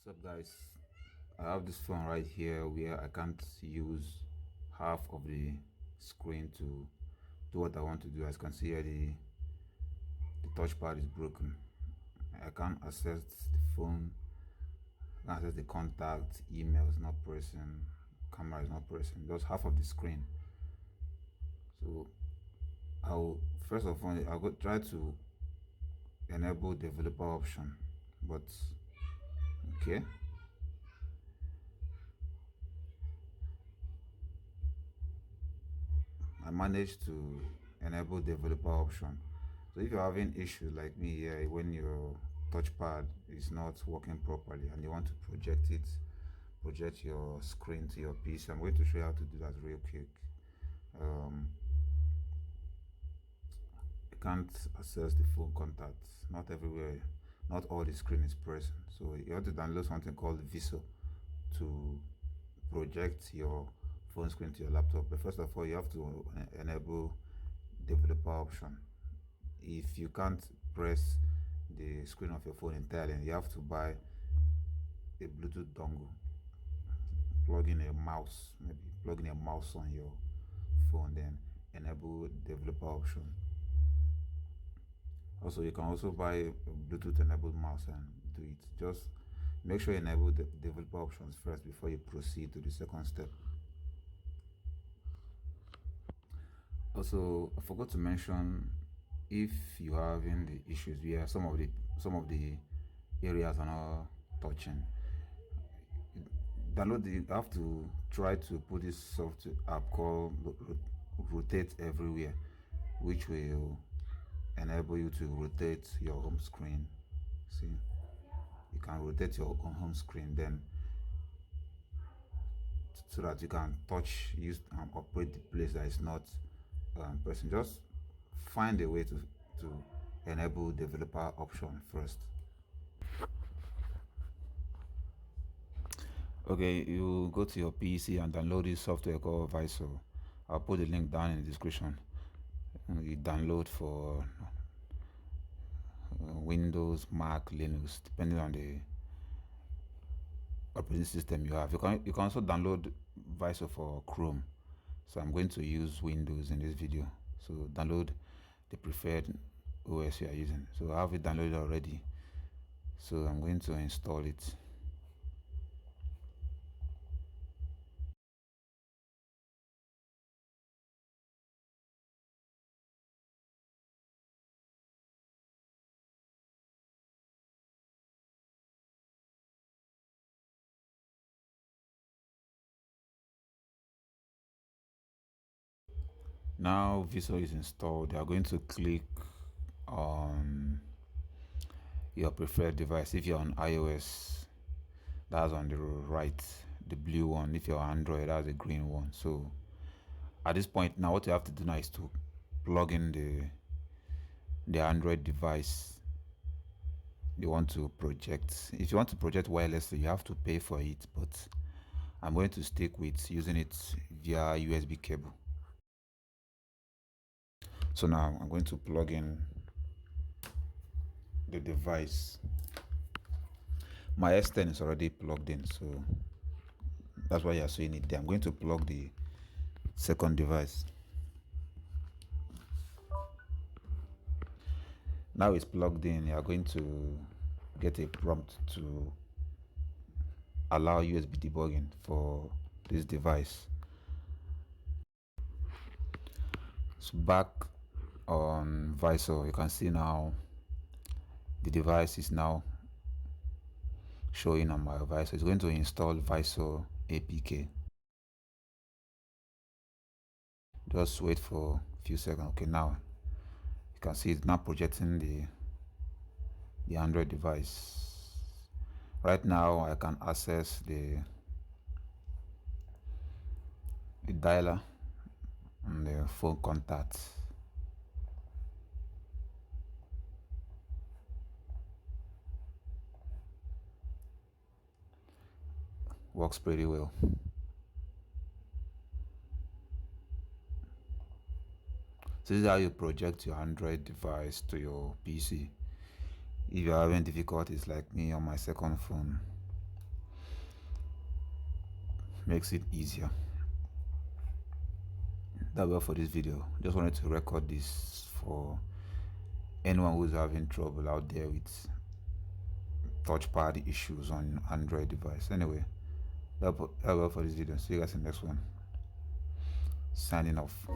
What's up, guys? I have this phone right here where I can't use half of the screen to do what I want to do. As you can see here, the touchpad is broken. I can't access the phone, I can't access the contact, email is not pressing, camera is not pressing, just half of the screen. So I'll first of all I'll go try to enable developer option, but okay. I managed to enable developer option. So if you're having issues like me here, when your touchpad is not working properly and you want to project your screen to your PC, I'm going to show you how to do that real quick. Um, you can't access the full contacts. Not everywhere, not all the screen is present. So you have to download something called Viso to project your phone screen to your laptop. But first of all, you have to enable developer option. If you can't press the screen of your phone entirely, you have to buy a Bluetooth dongle, plug in a mouse, maybe plug in a mouse on your phone, then enable developer option. Also, you can also buy a Bluetooth enabled mouse and do it. Just make sure you enable the developer options first before you proceed to the second step. Also, I forgot to mention, if you are having the issues where some of the areas are not touching, you have to try to put this software app called Rotate Everywhere, which will enable you to rotate your home screen. See, you can rotate your own home screen, then so that you can use and operate the place that is not pressing. Just find a way to enable developer option first. Okay, you go to your PC and download this software called Viso. I'll put the link down in the description. You download for Windows, Mac, Linux, depending on the operating system you have. You can also download Viso for Chrome. So I'm going to use Windows in this video. So download the preferred OS you are using. So I have it downloaded already. So I'm going to install it. Now Viso is installed. You are going to click on your preferred device. If you're on iOS, that's on the right, the blue one. If you're on Android, that's the green one. So at this point now, what you have to do now is to plug in the Android device you want to project. If you want to project wirelessly, you have to pay for it, but I'm going to stick with using it via USB cable. So now I'm going to plug in the device. My S10 is already plugged in, so that's why you're seeing it there. I'm going to plug the second device. Now it's plugged in. You're going to get a prompt to allow USB debugging for this device. So back on Viso, you can see now the device is now showing on my Viso. It's going to install Viso APK. Just wait for a few seconds. Okay, now you can see it's now projecting the Android device. Right now I can access the dialer and the phone contact. Works pretty well. So this is how you project your Android device to your PC. If you're having difficulties like me on my second phone, makes it easier. That's all for this video. Just wanted to record this for anyone who's having trouble out there with touchpad issues on Android device. Anyway, that's all for this video. See you guys in the next one. Signing off.